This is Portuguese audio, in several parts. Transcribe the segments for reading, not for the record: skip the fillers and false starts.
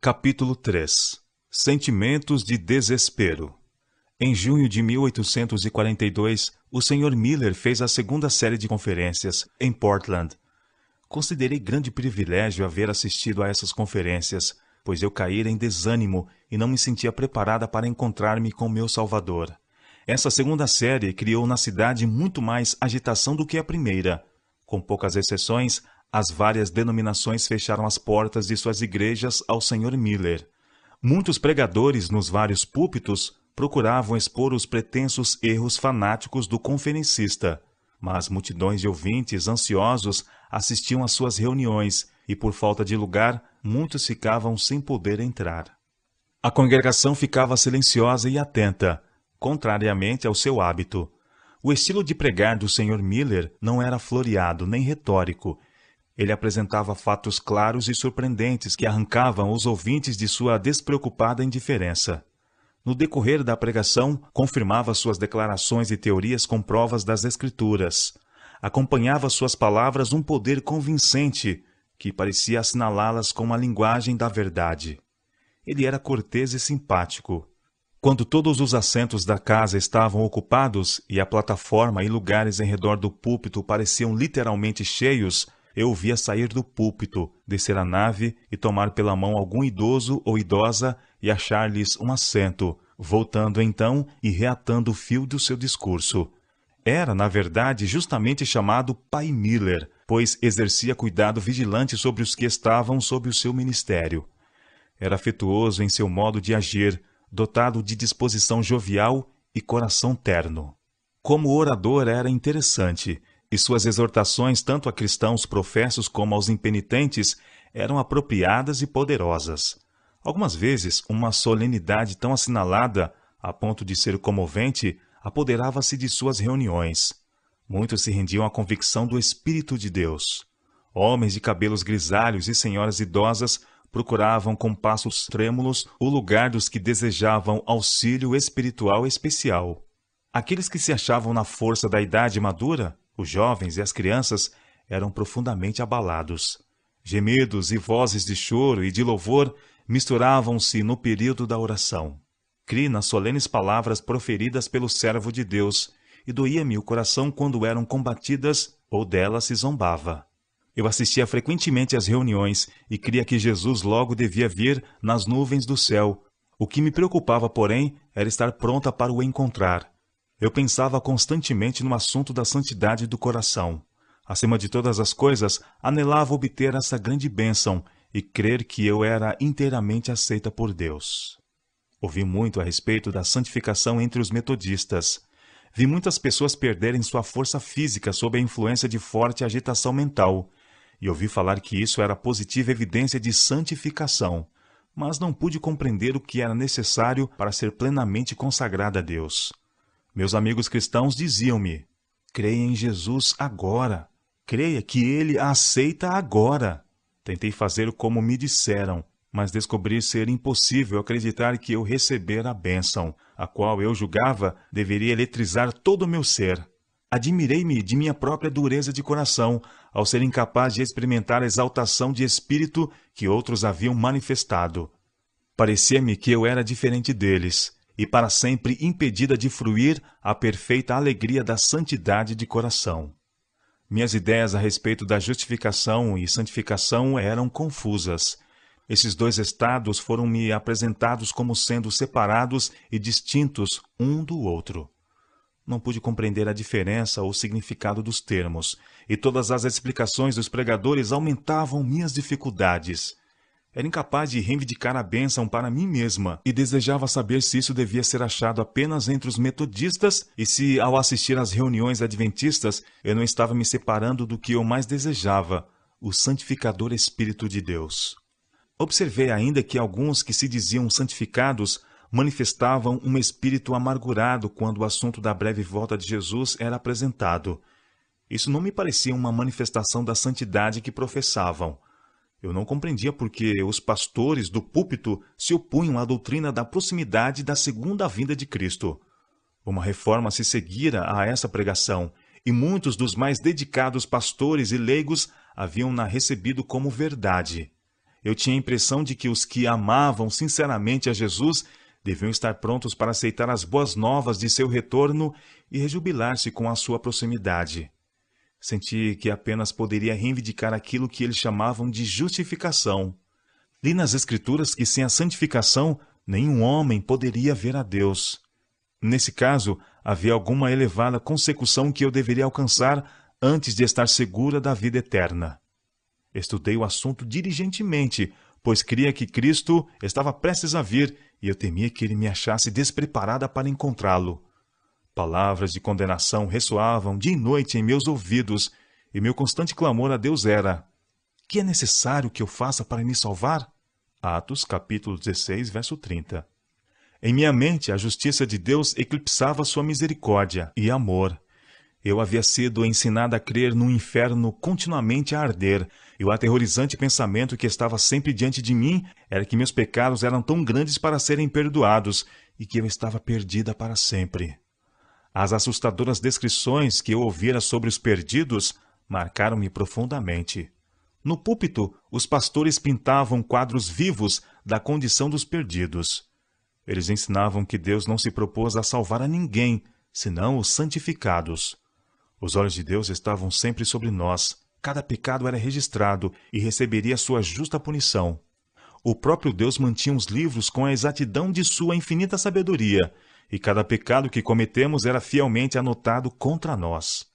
Capítulo 3. Sentimentos de desespero. Em junho de 1842, o Sr. Miller fez a segunda série de conferências, em Portland. Considerei grande privilégio haver assistido a essas conferências, pois eu caíra em desânimo e não me sentia preparada para encontrar-me com meu Salvador. Essa segunda série criou na cidade muito mais agitação do que a primeira. Com poucas exceções, as várias denominações fecharam as portas de suas igrejas ao Sr. Miller. Muitos pregadores nos vários púlpitos procuravam expor os pretensos erros fanáticos do conferencista, mas multidões de ouvintes ansiosos assistiam às suas reuniões e, por falta de lugar, muitos ficavam sem poder entrar. A congregação ficava silenciosa e atenta, contrariamente ao seu hábito. O estilo de pregar do Sr. Miller não era floreado nem retórico. Ele apresentava fatos claros e surpreendentes que arrancavam os ouvintes de sua despreocupada indiferença. No decorrer da pregação, confirmava suas declarações e teorias com provas das Escrituras. Acompanhava suas palavras um poder convincente, que parecia assinalá-las com a linguagem da verdade. Ele era cortês e simpático. Quando todos os assentos da casa estavam ocupados e a plataforma e lugares em redor do púlpito pareciam literalmente cheios, eu o via sair do púlpito, descer a nave e tomar pela mão algum idoso ou idosa e achar-lhes um assento, voltando então e reatando o fio do seu discurso. Era, na verdade, justamente chamado Pai Miller, pois exercia cuidado vigilante sobre os que estavam sob o seu ministério. Era afetuoso em seu modo de agir, dotado de disposição jovial e coração terno. Como orador era interessante, e suas exortações tanto a cristãos professos como aos impenitentes eram apropriadas e poderosas. Algumas vezes, uma solenidade tão assinalada, a ponto de ser comovente, apoderava-se de suas reuniões. Muitos se rendiam à convicção do Espírito de Deus. Homens de cabelos grisalhos e senhoras idosas procuravam com passos trêmulos o lugar dos que desejavam auxílio espiritual especial. Aqueles que se achavam na força da idade madura, os jovens e as crianças, eram profundamente abalados. Gemidos e vozes de choro e de louvor misturavam-se no período da oração. Criei nas solenes palavras proferidas pelo servo de Deus, e doía-me o coração quando eram combatidas ou delas se zombava. Eu assistia frequentemente às reuniões e cria que Jesus logo devia vir nas nuvens do céu. O que me preocupava, porém, era estar pronta para o encontrar. Eu pensava constantemente no assunto da santidade do coração. Acima de todas as coisas, anelava obter essa grande bênção e crer que eu era inteiramente aceita por Deus. Ouvi muito a respeito da santificação entre os metodistas. Vi muitas pessoas perderem sua força física sob a influência de forte agitação mental, e ouvi falar que isso era positiva evidência de santificação, mas não pude compreender o que era necessário para ser plenamente consagrada a Deus. Meus amigos cristãos diziam-me: creia em Jesus agora. Creia que Ele a aceita agora. Tentei fazer como me disseram, mas descobri ser impossível acreditar que eu recebera a bênção, a qual eu julgava deveria eletrizar todo o meu ser. Admirei-me de minha própria dureza de coração, ao ser incapaz de experimentar a exaltação de espírito que outros haviam manifestado. Parecia-me que eu era diferente deles, e para sempre impedida de fruir a perfeita alegria da santidade de coração. Minhas ideias a respeito da justificação e santificação eram confusas. Esses dois estados foram-me apresentados como sendo separados e distintos um do outro. Não pude compreender a diferença ou o significado dos termos, e todas as explicações dos pregadores aumentavam minhas dificuldades. Era incapaz de reivindicar a bênção para mim mesma e desejava saber se isso devia ser achado apenas entre os metodistas e se, ao assistir às reuniões adventistas, eu não estava me separando do que eu mais desejava, o santificador Espírito de Deus. Observei ainda que alguns que se diziam santificados manifestavam um espírito amargurado quando o assunto da breve volta de Jesus era apresentado. Isso não me parecia uma manifestação da santidade que professavam. Eu não compreendia por que os pastores do púlpito se opunham à doutrina da proximidade da segunda vinda de Cristo. Uma reforma se seguira a essa pregação, e muitos dos mais dedicados pastores e leigos haviam-na recebido como verdade. Eu tinha a impressão de que os que amavam sinceramente a Jesus deviam estar prontos para aceitar as boas novas de seu retorno e rejubilar-se com a sua proximidade. Senti que apenas poderia reivindicar aquilo que eles chamavam de justificação. Li nas Escrituras que sem a santificação nenhum homem poderia ver a Deus. Nesse caso, havia alguma elevada consecução que eu deveria alcançar antes de estar segura da vida eterna. Estudei o assunto diligentemente, pois cria que Cristo estava prestes a vir e eu temia que ele me achasse despreparada para encontrá-lo. Palavras de condenação ressoavam dia e noite em meus ouvidos, e meu constante clamor a Deus era: que é necessário que eu faça para me salvar? Atos, capítulo 16, verso 30. Em minha mente, a justiça de Deus eclipsava sua misericórdia e amor. Eu havia sido ensinado a crer num inferno continuamente a arder, e o aterrorizante pensamento que estava sempre diante de mim era que meus pecados eram tão grandes para serem perdoados e que eu estava perdida para sempre. As assustadoras descrições que eu ouvira sobre os perdidos marcaram-me profundamente. No púlpito, os pastores pintavam quadros vivos da condição dos perdidos. Eles ensinavam que Deus não se propôs a salvar a ninguém, senão os santificados. Os olhos de Deus estavam sempre sobre nós. Cada pecado era registrado e receberia sua justa punição. O próprio Deus mantinha os livros com a exatidão de sua infinita sabedoria, e cada pecado que cometemos era fielmente anotado contra nós.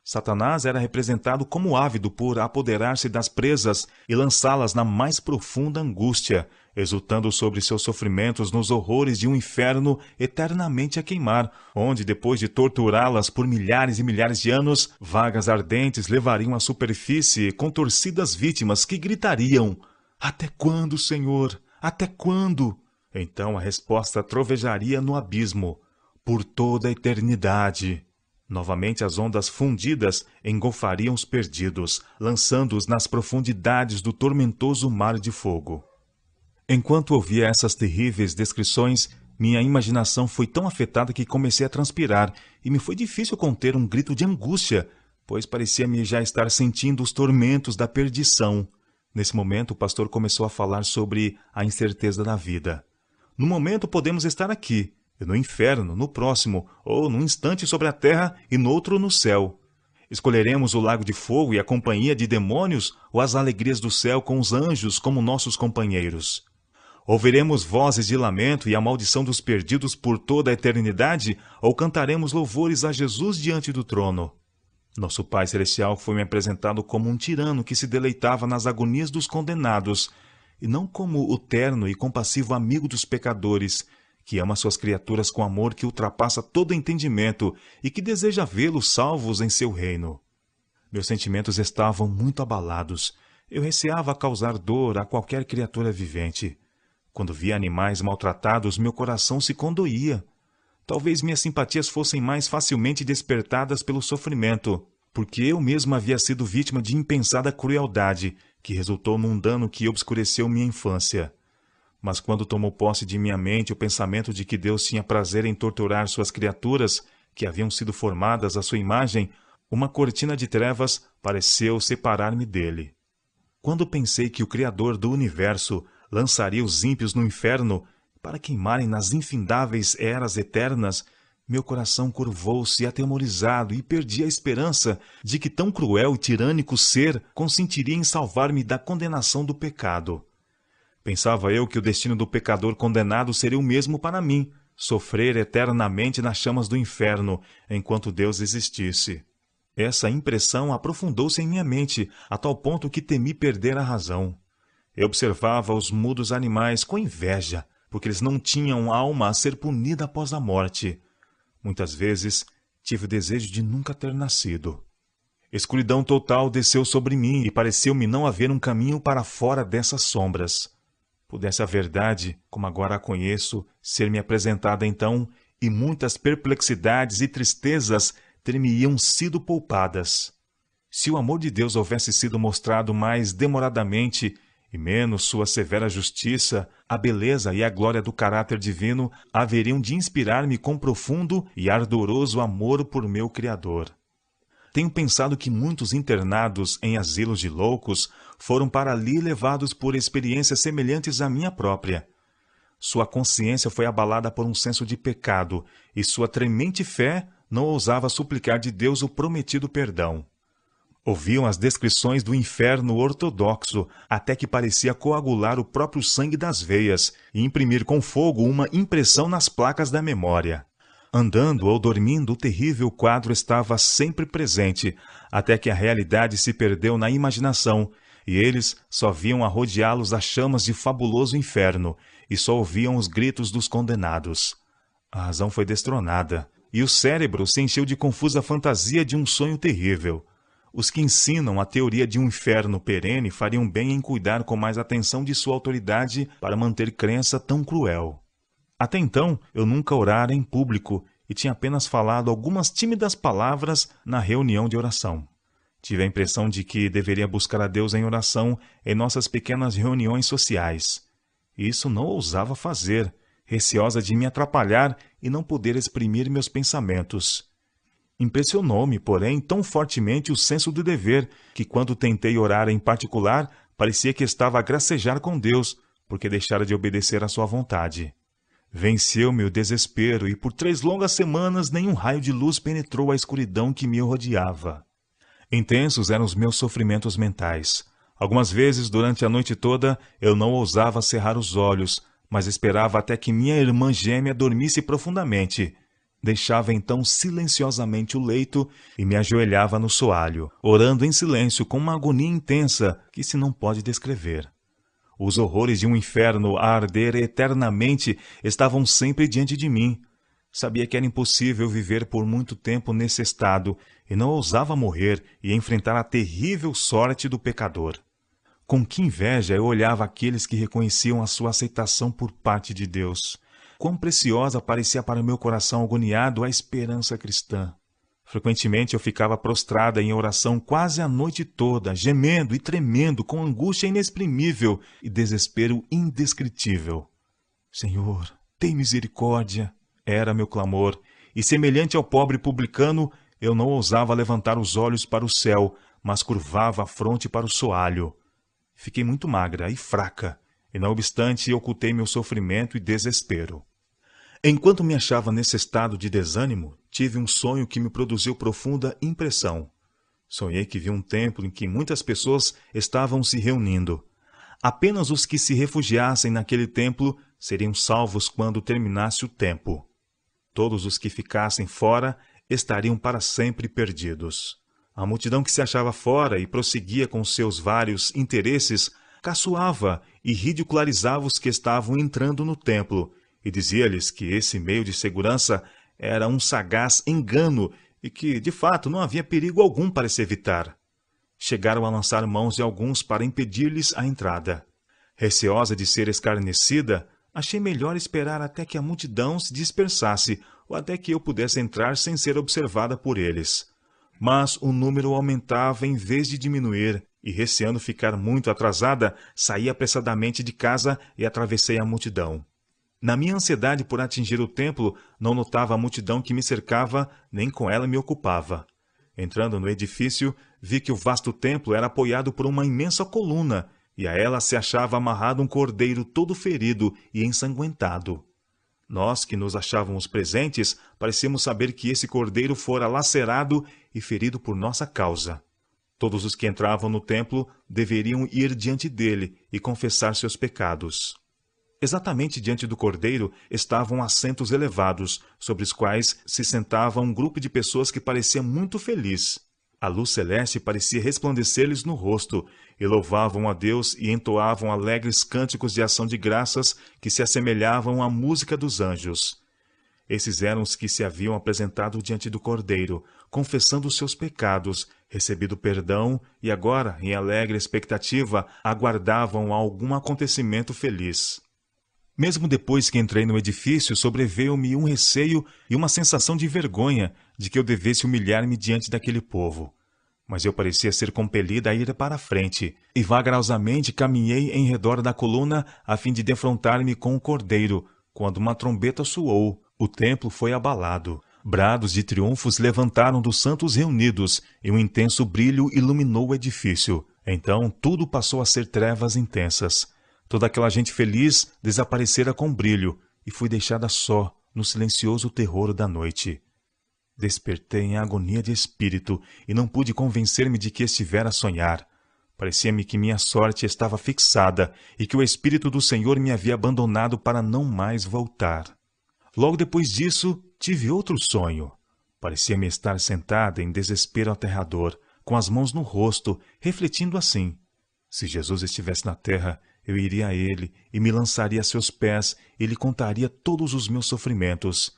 Satanás era representado como ávido por apoderar-se das presas e lançá-las na mais profunda angústia, exultando sobre seus sofrimentos nos horrores de um inferno eternamente a queimar, onde, depois de torturá-las por milhares e milhares de anos, vagas ardentes levariam à superfície contorcidas vítimas que gritariam: "Até quando, Senhor? Até quando?" Então a resposta trovejaria no abismo: "Por toda a eternidade." Novamente as ondas fundidas engolfariam os perdidos, lançando-os nas profundidades do tormentoso mar de fogo. Enquanto ouvia essas terríveis descrições, minha imaginação foi tão afetada que comecei a transpirar, e me foi difícil conter um grito de angústia, pois parecia-me já estar sentindo os tormentos da perdição. Nesse momento, o pastor começou a falar sobre a incerteza da vida. No momento podemos estar aqui, e no inferno, no próximo, ou num instante sobre a terra e no outro no céu. Escolheremos o lago de fogo e a companhia de demônios ou as alegrias do céu com os anjos como nossos companheiros? Ouviremos vozes de lamento e a maldição dos perdidos por toda a eternidade ou cantaremos louvores a Jesus diante do trono? Nosso Pai Celestial foi-me apresentado como um tirano que se deleitava nas agonias dos condenados e não como o terno e compassivo amigo dos pecadores, que ama suas criaturas com amor que ultrapassa todo entendimento e que deseja vê-los salvos em seu reino. Meus sentimentos estavam muito abalados. Eu receava causar dor a qualquer criatura vivente. Quando via animais maltratados, meu coração se condoía. Talvez minhas simpatias fossem mais facilmente despertadas pelo sofrimento, porque eu mesmo havia sido vítima de impensada crueldade, que resultou num dano que obscureceu minha infância. Mas quando tomou posse de minha mente o pensamento de que Deus tinha prazer em torturar suas criaturas, que haviam sido formadas à sua imagem, uma cortina de trevas pareceu separar-me dele. Quando pensei que o Criador do universo lançaria os ímpios no inferno para queimarem nas infindáveis eras eternas, meu coração curvou-se atemorizado e perdi a esperança de que tão cruel e tirânico ser consentiria em salvar-me da condenação do pecado. Pensava eu que o destino do pecador condenado seria o mesmo para mim, sofrer eternamente nas chamas do inferno, enquanto Deus existisse. Essa impressão aprofundou-se em minha mente, a tal ponto que temi perder a razão. Eu observava os mudos animais com inveja, porque eles não tinham alma a ser punida após a morte. Muitas vezes tive o desejo de nunca ter nascido. Escuridão total desceu sobre mim e pareceu-me não haver um caminho para fora dessas sombras. Pudesse a verdade, como agora a conheço, ser-me apresentada então, e muitas perplexidades e tristezas ter-me-iam sido poupadas. Se o amor de Deus houvesse sido mostrado mais demoradamente, e menos sua severa justiça, a beleza e a glória do caráter divino haveriam de inspirar-me com profundo e ardoroso amor por meu Criador. Tenho pensado que muitos internados em asilos de loucos foram para ali levados por experiências semelhantes à minha própria. Sua consciência foi abalada por um senso de pecado, e sua tremente fé não ousava suplicar de Deus o prometido perdão. Ouviam as descrições do inferno ortodoxo, até que parecia coagular o próprio sangue das veias e imprimir com fogo uma impressão nas placas da memória. Andando ou dormindo, o terrível quadro estava sempre presente, até que a realidade se perdeu na imaginação, e eles só viam a rodeá-los as chamas de fabuloso inferno, e só ouviam os gritos dos condenados. A razão foi destronada, e o cérebro se encheu de confusa fantasia de um sonho terrível. Os que ensinam a teoria de um inferno perene fariam bem em cuidar com mais atenção de sua autoridade para manter crença tão cruel. Até então, eu nunca orara em público e tinha apenas falado algumas tímidas palavras na reunião de oração. Tive a impressão de que deveria buscar a Deus em oração em nossas pequenas reuniões sociais. Isso não ousava fazer, receosa de me atrapalhar e não poder exprimir meus pensamentos. Impressionou-me, porém, tão fortemente o senso do dever, que quando tentei orar em particular, parecia que estava a gracejar com Deus, porque deixara de obedecer à sua vontade. Venceu-me o desespero e por 3 longas semanas nenhum raio de luz penetrou a escuridão que me rodeava. Intensos eram os meus sofrimentos mentais. Algumas vezes, durante a noite toda, eu não ousava cerrar os olhos, mas esperava até que minha irmã gêmea dormisse profundamente. Deixava então silenciosamente o leito e me ajoelhava no soalho, orando em silêncio com uma agonia intensa que se não pode descrever. Os horrores de um inferno a arder eternamente estavam sempre diante de mim. Sabia que era impossível viver por muito tempo nesse estado e não ousava morrer e enfrentar a terrível sorte do pecador. Com que inveja eu olhava aqueles que reconheciam a sua aceitação por parte de Deus. Quão preciosa parecia para meu coração agoniado a esperança cristã. Frequentemente eu ficava prostrada em oração quase a noite toda, gemendo e tremendo com angústia inexprimível e desespero indescritível. Senhor, tem misericórdia, era meu clamor, e semelhante ao pobre publicano, eu não ousava levantar os olhos para o céu, mas curvava a fronte para o soalho. Fiquei muito magra e fraca, e não obstante ocultei meu sofrimento e desespero. Enquanto me achava nesse estado de desânimo, tive um sonho que me produziu profunda impressão. Sonhei que vi um templo em que muitas pessoas estavam se reunindo. Apenas os que se refugiassem naquele templo seriam salvos quando terminasse o tempo. Todos os que ficassem fora estariam para sempre perdidos. A multidão que se achava fora e prosseguia com seus vários interesses caçoava e ridicularizava os que estavam entrando no templo, e dizia-lhes que esse meio de segurança era um sagaz engano e que, de fato, não havia perigo algum para se evitar. Chegaram a lançar mãos de alguns para impedir-lhes a entrada. Receosa de ser escarnecida, achei melhor esperar até que a multidão se dispersasse ou até que eu pudesse entrar sem ser observada por eles. Mas o número aumentava em vez de diminuir, e receando ficar muito atrasada, saí apressadamente de casa e atravessei a multidão. Na minha ansiedade por atingir o templo, não notava a multidão que me cercava, nem com ela me ocupava. Entrando no edifício, vi que o vasto templo era apoiado por uma imensa coluna, e a ela se achava amarrado um cordeiro todo ferido e ensanguentado. Nós, que nos achávamos presentes, parecíamos saber que esse cordeiro fora lacerado e ferido por nossa causa. Todos os que entravam no templo deveriam ir diante dele e confessar seus pecados. Exatamente diante do cordeiro estavam assentos elevados, sobre os quais se sentava um grupo de pessoas que parecia muito feliz. A luz celeste parecia resplandecer-lhes no rosto, e louvavam a Deus e entoavam alegres cânticos de ação de graças que se assemelhavam à música dos anjos. Esses eram os que se haviam apresentado diante do cordeiro, confessando os seus pecados, recebido perdão e agora, em alegre expectativa, aguardavam algum acontecimento feliz. Mesmo depois que entrei no edifício, sobreveio-me um receio e uma sensação de vergonha de que eu devesse humilhar-me diante daquele povo. Mas eu parecia ser compelida a ir para a frente, e vagarosamente caminhei em redor da coluna a fim de defrontar-me com o cordeiro, quando uma trombeta soou. O templo foi abalado. Brados de triunfo se levantaram dos santos reunidos, e um intenso brilho iluminou o edifício. Então tudo passou a ser trevas intensas. Toda aquela gente feliz desaparecera com brilho, e fui deixada só, no silencioso terror da noite. Despertei em agonia de espírito, e não pude convencer-me de que estivera a sonhar. Parecia-me que minha sorte estava fixada, e que o Espírito do Senhor me havia abandonado para não mais voltar. Logo depois disso, tive outro sonho. Parecia-me estar sentada em desespero aterrador, com as mãos no rosto, refletindo assim: se Jesus estivesse na terra, eu iria a ele e me lançaria a seus pés e lhe contaria todos os meus sofrimentos.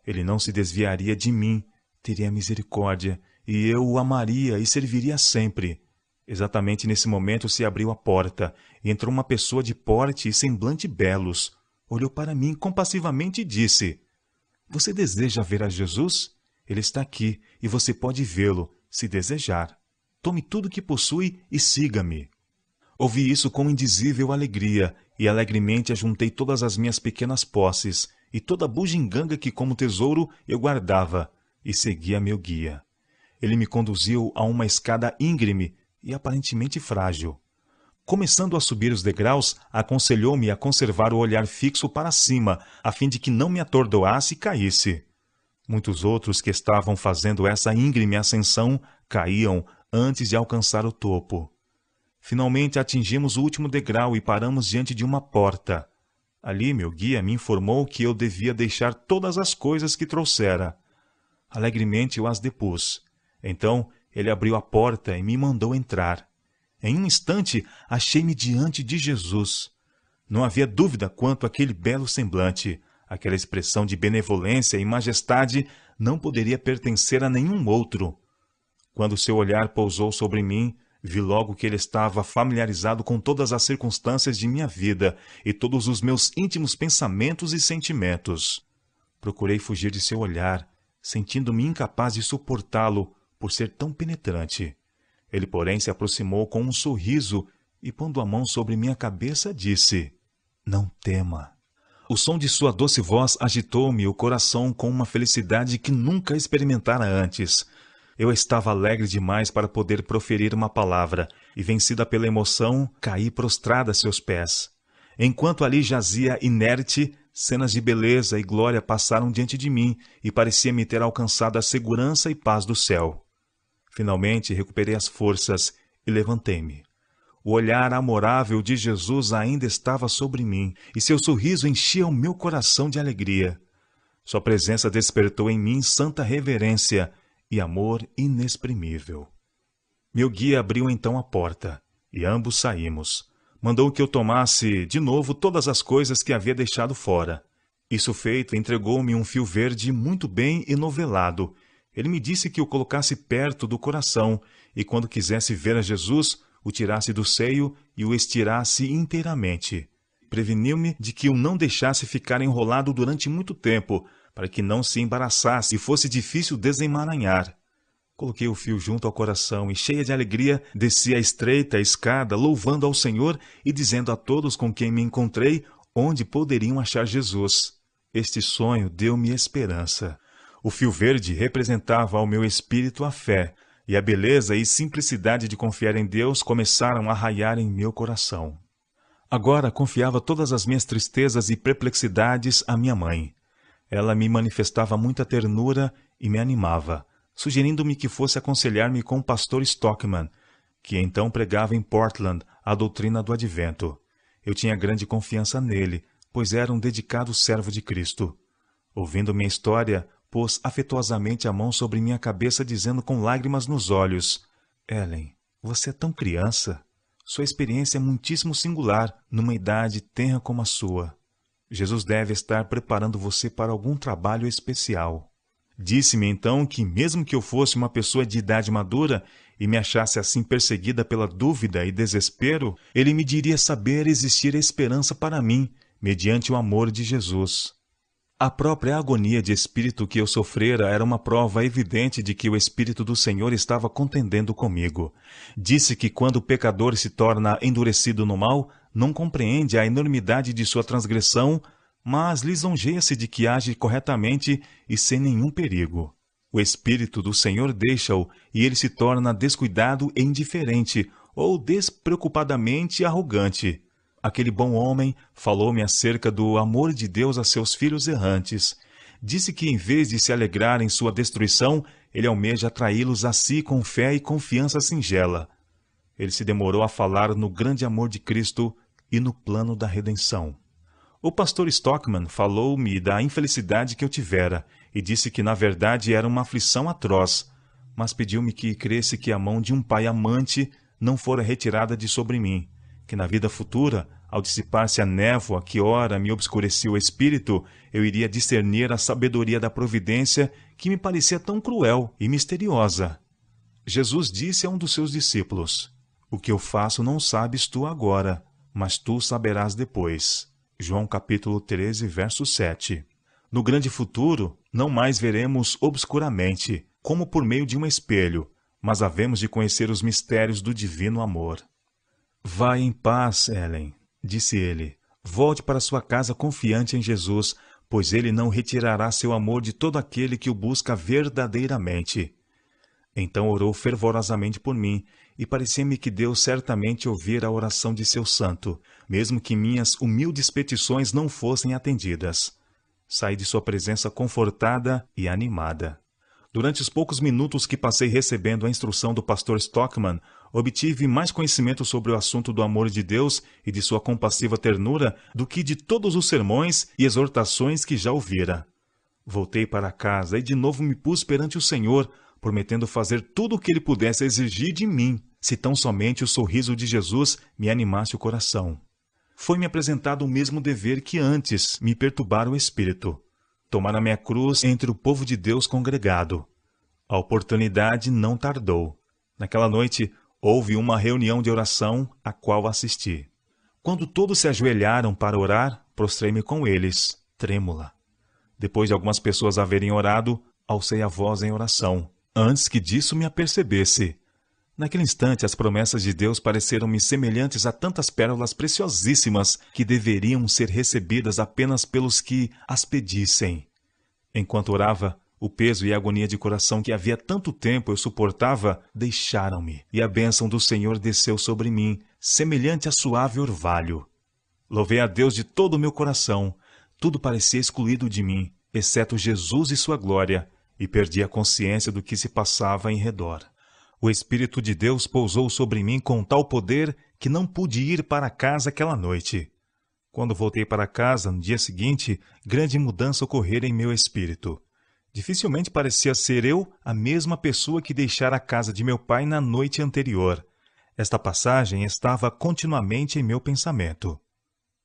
Ele não se desviaria de mim, teria misericórdia, e eu o amaria e serviria sempre. Exatamente nesse momento se abriu a porta, e entrou uma pessoa de porte e semblante belos. Olhou para mim compassivamente e disse: você deseja ver a Jesus? Ele está aqui, e você pode vê-lo, se desejar. Tome tudo o que possui e siga-me. Ouvi isso com indizível alegria, e alegremente ajuntei todas as minhas pequenas posses, e toda a bugiganga que como tesouro eu guardava, e segui a meu guia. Ele me conduziu a uma escada íngreme e aparentemente frágil. Começando a subir os degraus, aconselhou-me a conservar o olhar fixo para cima, a fim de que não me atordoasse e caísse. Muitos outros que estavam fazendo essa íngreme ascensão caíam antes de alcançar o topo. Finalmente atingimos o último degrau e paramos diante de uma porta. Ali meu guia me informou que eu devia deixar todas as coisas que trouxera. Alegremente eu as depus. Então ele abriu a porta e me mandou entrar. Em um instante achei-me diante de Jesus. Não havia dúvida quanto àquele belo semblante. Aquela expressão de benevolência e majestade não poderia pertencer a nenhum outro. Quando seu olhar pousou sobre mim, vi logo que ele estava familiarizado com todas as circunstâncias de minha vida e todos os meus íntimos pensamentos e sentimentos. Procurei fugir de seu olhar, sentindo-me incapaz de suportá-lo por ser tão penetrante. Ele, porém, se aproximou com um sorriso e, pondo a mão sobre minha cabeça, disse: não tema. O som de sua doce voz agitou-me o coração com uma felicidade que nunca experimentara antes. Eu estava alegre demais para poder proferir uma palavra, e vencida pela emoção, caí prostrada a seus pés. Enquanto ali jazia inerte, cenas de beleza e glória passaram diante de mim, e parecia-me ter alcançado a segurança e paz do céu. Finalmente recuperei as forças e levantei-me. O olhar amorável de Jesus ainda estava sobre mim, e seu sorriso enchia o meu coração de alegria. Sua presença despertou em mim santa reverência e amor inexprimível. Meu guia abriu então a porta, e ambos saímos. Mandou que eu tomasse de novo todas as coisas que havia deixado fora. Isso feito, entregou-me um fio verde muito bem enovelado. Ele me disse que o colocasse perto do coração, e quando quisesse ver a Jesus, o tirasse do seio e o estirasse inteiramente. Preveniu-me de que o não deixasse ficar enrolado durante muito tempo, para que não se embaraçasse e fosse difícil desemaranhar. Coloquei o fio junto ao coração e, cheia de alegria, desci a estreita escada, louvando ao Senhor e dizendo a todos com quem me encontrei onde poderiam achar Jesus. Este sonho deu-me esperança. O fio verde representava ao meu espírito a fé, e a beleza e simplicidade de confiar em Deus começaram a raiar em meu coração. Agora confiava todas as minhas tristezas e perplexidades à minha mãe. Ela me manifestava muita ternura e me animava, sugerindo-me que fosse aconselhar-me com o pastor Stockman, que então pregava em Portland a doutrina do advento. Eu tinha grande confiança nele, pois era um dedicado servo de Cristo. Ouvindo minha história, pôs afetuosamente a mão sobre minha cabeça, dizendo com lágrimas nos olhos: Ellen, você é tão criança. Sua experiência é muitíssimo singular, numa idade tenra como a sua. Jesus deve estar preparando você para algum trabalho especial. Disse-me então que, mesmo que eu fosse uma pessoa de idade madura e me achasse assim perseguida pela dúvida e desespero, ele me diria saber existir esperança para mim, mediante o amor de Jesus. A própria agonia de espírito que eu sofrera era uma prova evidente de que o Espírito do Senhor estava contendendo comigo. Disse que quando o pecador se torna endurecido no mal, não compreende a enormidade de sua transgressão, mas lisonjeia-se de que age corretamente e sem nenhum perigo. O Espírito do Senhor deixa-o e ele se torna descuidado e indiferente, ou despreocupadamente arrogante. Aquele bom homem falou-me acerca do amor de Deus a seus filhos errantes. Disse que, em vez de se alegrar em sua destruição, ele almeja atraí-los a si com fé e confiança singela. Ele se demorou a falar no grande amor de Cristo e no plano da redenção. O pastor Stockman falou-me da infelicidade que eu tivera e disse que, na verdade, era uma aflição atroz, mas pediu-me que cresse que a mão de um pai amante não fora retirada de sobre mim, que na vida futura, ao dissipar-se a névoa que ora me obscurecia o espírito, eu iria discernir a sabedoria da providência que me parecia tão cruel e misteriosa. Jesus disse a um dos seus discípulos: "O que eu faço não sabes tu agora, mas tu saberás depois." João capítulo 13, verso 7. No grande futuro, não mais veremos obscuramente, como por meio de um espelho, mas havemos de conhecer os mistérios do divino amor. "Vai em paz, Ellen", disse ele. "Volte para sua casa confiante em Jesus, pois ele não retirará seu amor de todo aquele que o busca verdadeiramente." Então orou fervorosamente por mim, e parecia-me que Deus certamente ouvira a oração de seu santo, mesmo que minhas humildes petições não fossem atendidas. Saí de sua presença confortada e animada. Durante os poucos minutos que passei recebendo a instrução do pastor Stockman, obtive mais conhecimento sobre o assunto do amor de Deus e de sua compassiva ternura do que de todos os sermões e exortações que já ouvira. Voltei para casa e de novo me pus perante o Senhor, prometendo fazer tudo o que ele pudesse exigir de mim, se tão somente o sorriso de Jesus me animasse o coração. Foi-me apresentado o mesmo dever que antes me perturbara o espírito: tomar a minha cruz entre o povo de Deus congregado. A oportunidade não tardou. Naquela noite, houve uma reunião de oração a qual assisti. Quando todos se ajoelharam para orar, prostrei-me com eles, trêmula. Depois de algumas pessoas haverem orado, alcei a voz em oração, antes que disso me apercebesse. Naquele instante, as promessas de Deus pareceram-me semelhantes a tantas pérolas preciosíssimas que deveriam ser recebidas apenas pelos que as pedissem. Enquanto orava, o peso e a agonia de coração que havia tanto tempo eu suportava deixaram-me, e a bênção do Senhor desceu sobre mim, semelhante a suave orvalho. Louvei a Deus de todo o meu coração. Tudo parecia excluído de mim, exceto Jesus e sua glória, e perdi a consciência do que se passava em redor. O Espírito de Deus pousou sobre mim com tal poder que não pude ir para casa aquela noite. Quando voltei para casa, no dia seguinte, grande mudança ocorrera em meu espírito. Dificilmente parecia ser eu a mesma pessoa que deixara a casa de meu pai na noite anterior. Esta passagem estava continuamente em meu pensamento.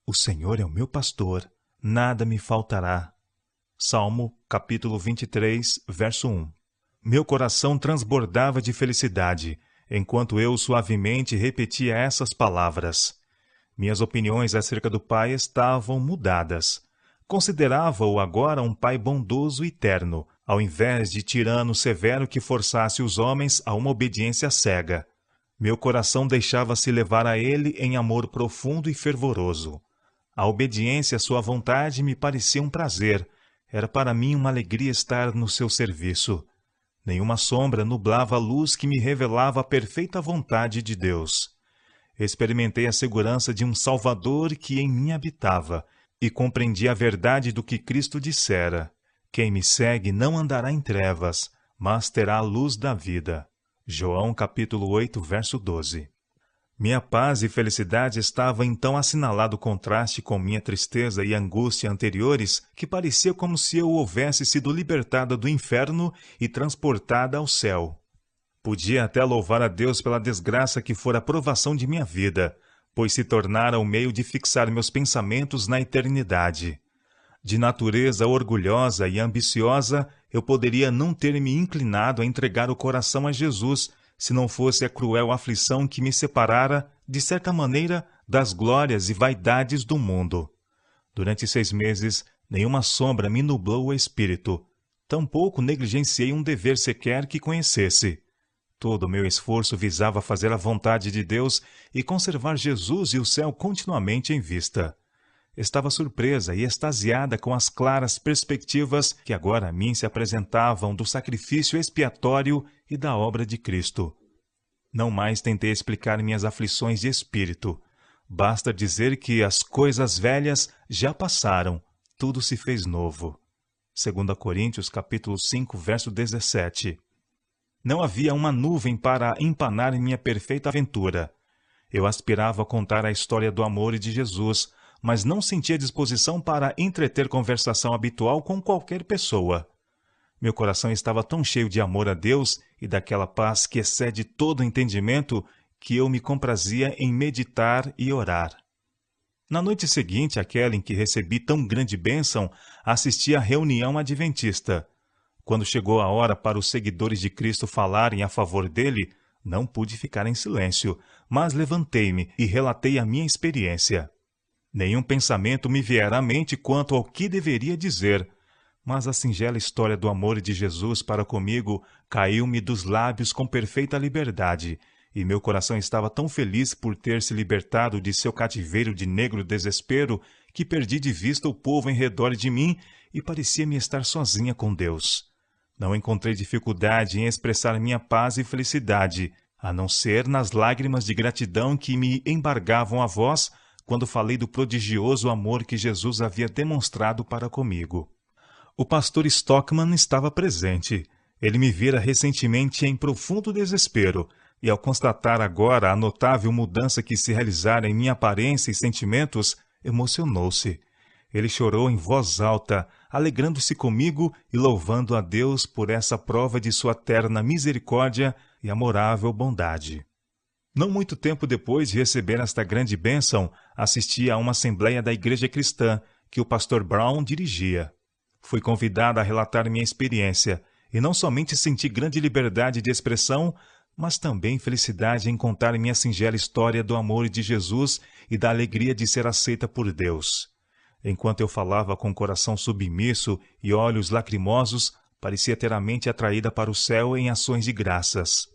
"O Senhor é o meu pastor, nada me faltará." Salmo, capítulo 23, verso 1. Meu coração transbordava de felicidade, enquanto eu suavemente repetia essas palavras. Minhas opiniões acerca do pai estavam mudadas. Considerava-o agora um pai bondoso e terno, ao invés de tirano severo que forçasse os homens a uma obediência cega. Meu coração deixava-se levar a ele em amor profundo e fervoroso. A obediência à sua vontade me parecia um prazer. Era para mim uma alegria estar no seu serviço. Nenhuma sombra nublava a luz que me revelava a perfeita vontade de Deus. Experimentei a segurança de um Salvador que em mim habitava e compreendi a verdade do que Cristo dissera: "Quem me segue não andará em trevas, mas terá a luz da vida." João capítulo 8, verso 12. Minha paz e felicidade estava então assinalado contraste com minha tristeza e angústia anteriores, que parecia como se eu houvesse sido libertada do inferno e transportada ao céu. Podia até louvar a Deus pela desgraça que fora a provação de minha vida, pois se tornara o meio de fixar meus pensamentos na eternidade. De natureza orgulhosa e ambiciosa, eu poderia não ter me inclinado a entregar o coração a Jesus, se não fosse a cruel aflição que me separara, de certa maneira, das glórias e vaidades do mundo. Durante 6 meses, nenhuma sombra me nublou o espírito. Tampouco negligenciei um dever sequer que conhecesse. Todo o meu esforço visava fazer a vontade de Deus e conservar Jesus e o céu continuamente em vista. Estava surpresa e extasiada com as claras perspectivas que agora a mim se apresentavam do sacrifício expiatório e da obra de Cristo. Não mais tentei explicar minhas aflições de espírito. Basta dizer que as coisas velhas já passaram, tudo se fez novo. 2 Coríntios capítulo 5, verso 17. Não havia uma nuvem para empanar minha perfeita aventura. Eu aspirava a contar a história do amor de Jesus, mas não sentia disposição para entreter conversação habitual com qualquer pessoa. Meu coração estava tão cheio de amor a Deus e daquela paz que excede todo entendimento que eu me comprazia em meditar e orar. Na noite seguinte àquela em que recebi tão grande bênção, assisti à reunião adventista. Quando chegou a hora para os seguidores de Cristo falarem a favor dele, não pude ficar em silêncio, mas levantei-me e relatei a minha experiência. Nenhum pensamento me viera à mente quanto ao que deveria dizer, mas a singela história do amor de Jesus para comigo caiu-me dos lábios com perfeita liberdade, e meu coração estava tão feliz por ter se libertado de seu cativeiro de negro desespero que perdi de vista o povo em redor de mim e parecia-me estar sozinha com Deus. Não encontrei dificuldade em expressar minha paz e felicidade, a não ser nas lágrimas de gratidão que me embargavam a voz quando falei do prodigioso amor que Jesus havia demonstrado para comigo. O pastor Stockman estava presente. Ele me vira recentemente em profundo desespero, e ao constatar agora a notável mudança que se realizara em minha aparência e sentimentos, emocionou-se. Ele chorou em voz alta, alegrando-se comigo e louvando a Deus por essa prova de sua terna misericórdia e amorável bondade. Não muito tempo depois de receber esta grande bênção, assisti a uma assembleia da Igreja Cristã que o pastor Brown dirigia. Fui convidado a relatar minha experiência, e não somente senti grande liberdade de expressão, mas também felicidade em contar minha singela história do amor de Jesus e da alegria de ser aceita por Deus. Enquanto eu falava com o coração submisso e olhos lacrimosos, parecia ter a mente atraída para o céu em ações de graças.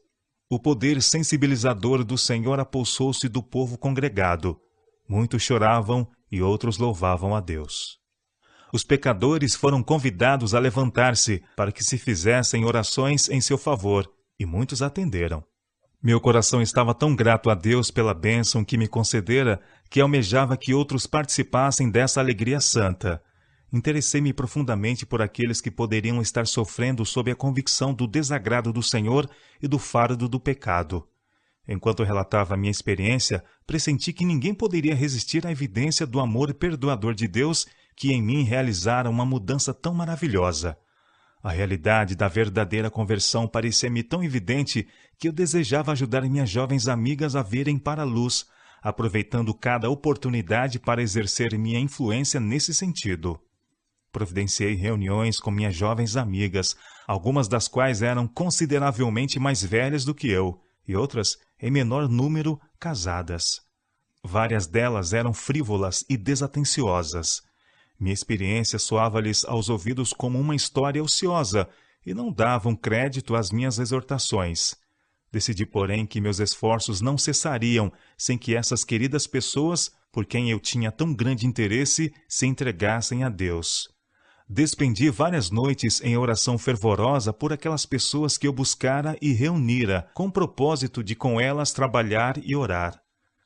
O poder sensibilizador do Senhor apossou-se do povo congregado. Muitos choravam e outros louvavam a Deus. Os pecadores foram convidados a levantar-se para que se fizessem orações em seu favor, e muitos atenderam. Meu coração estava tão grato a Deus pela bênção que me concedera que almejava que outros participassem dessa alegria santa. Interessei-me profundamente por aqueles que poderiam estar sofrendo sob a convicção do desagrado do Senhor e do fardo do pecado. Enquanto relatava a minha experiência, pressenti que ninguém poderia resistir à evidência do amor perdoador de Deus que em mim realizara uma mudança tão maravilhosa. A realidade da verdadeira conversão parecia-me tão evidente que eu desejava ajudar minhas jovens amigas a verem para a luz, aproveitando cada oportunidade para exercer minha influência nesse sentido. Providenciei reuniões com minhas jovens amigas, algumas das quais eram consideravelmente mais velhas do que eu, e outras, em menor número, casadas. Várias delas eram frívolas e desatenciosas. Minha experiência soava-lhes aos ouvidos como uma história ociosa e não davam crédito às minhas exortações. Decidi, porém, que meus esforços não cessariam sem que essas queridas pessoas, por quem eu tinha tão grande interesse, se entregassem a Deus. Despendi várias noites em oração fervorosa por aquelas pessoas que eu buscara e reunira, com o propósito de com elas trabalhar e orar.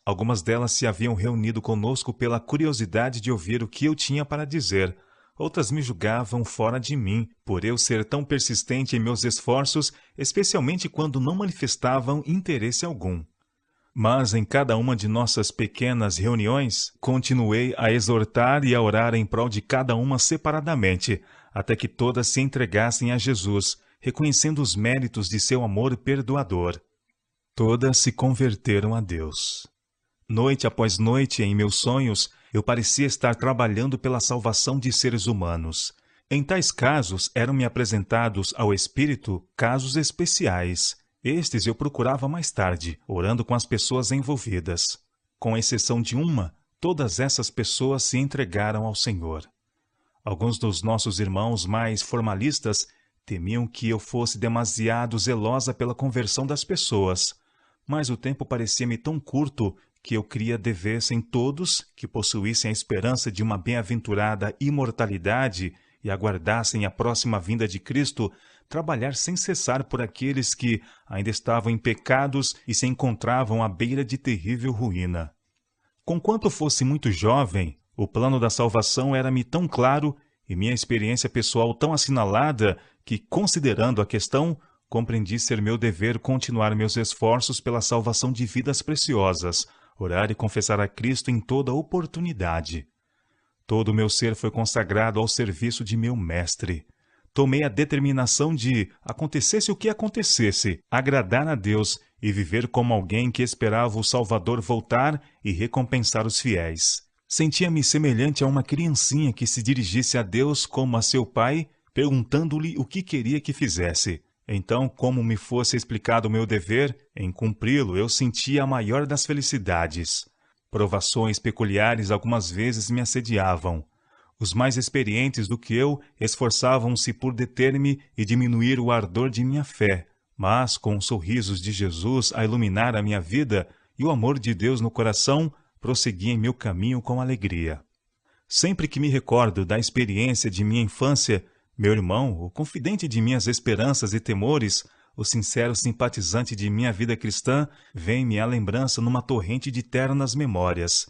Algumas delas se haviam reunido conosco pela curiosidade de ouvir o que eu tinha para dizer. Outras me julgavam fora de mim, por eu ser tão persistente em meus esforços, especialmente quando não manifestavam interesse algum. Mas em cada uma de nossas pequenas reuniões, continuei a exortar e a orar em prol de cada uma separadamente, até que todas se entregassem a Jesus, reconhecendo os méritos de seu amor perdoador. Todas se converteram a Deus. Noite após noite, em meus sonhos, eu parecia estar trabalhando pela salvação de seres humanos. Em tais casos, eram-me apresentados ao Espírito casos especiais. Estes eu procurava mais tarde, orando com as pessoas envolvidas. Com exceção de uma, todas essas pessoas se entregaram ao Senhor. Alguns dos nossos irmãos mais formalistas temiam que eu fosse demasiado zelosa pela conversão das pessoas, mas o tempo parecia-me tão curto que eu cria devessem todos que possuíssem a esperança de uma bem-aventurada imortalidade e aguardassem a próxima vinda de Cristo, trabalhar sem cessar por aqueles que ainda estavam em pecados e se encontravam à beira de terrível ruína. Conquanto fosse muito jovem, o plano da salvação era-me tão claro e minha experiência pessoal tão assinalada que, considerando a questão, compreendi ser meu dever continuar meus esforços pela salvação de vidas preciosas, orar e confessar a Cristo em toda oportunidade. Todo o meu ser foi consagrado ao serviço de meu Mestre. Tomei a determinação de, acontecesse o que acontecesse, agradar a Deus e viver como alguém que esperava o Salvador voltar e recompensar os fiéis. Sentia-me semelhante a uma criancinha que se dirigisse a Deus como a seu pai, perguntando-lhe o que queria que fizesse. Então, como me fosse explicado o meu dever, em cumpri-lo eu sentia a maior das felicidades. Provações peculiares algumas vezes me assediavam. Os mais experientes do que eu esforçavam-se por deter-me e diminuir o ardor de minha fé, mas, com os sorrisos de Jesus a iluminar a minha vida e o amor de Deus no coração, prossegui em meu caminho com alegria. Sempre que me recordo da experiência de minha infância, meu irmão, o confidente de minhas esperanças e temores, o sincero simpatizante de minha vida cristã, vem-me à lembrança numa torrente de ternas memórias.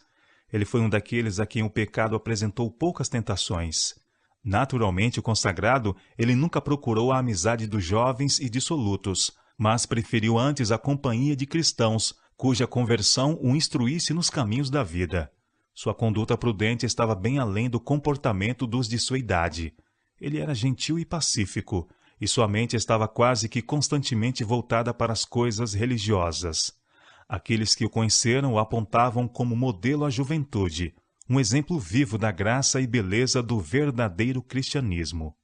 Ele foi um daqueles a quem o pecado apresentou poucas tentações. Naturalmente consagrado, ele nunca procurou a amizade dos jovens e dissolutos, mas preferiu antes a companhia de cristãos, cuja conversão o instruísse nos caminhos da vida. Sua conduta prudente estava bem além do comportamento dos de sua idade. Ele era gentil e pacífico, e sua mente estava quase que constantemente voltada para as coisas religiosas. Aqueles que o conheceram o apontavam como modelo à juventude, um exemplo vivo da graça e beleza do verdadeiro cristianismo.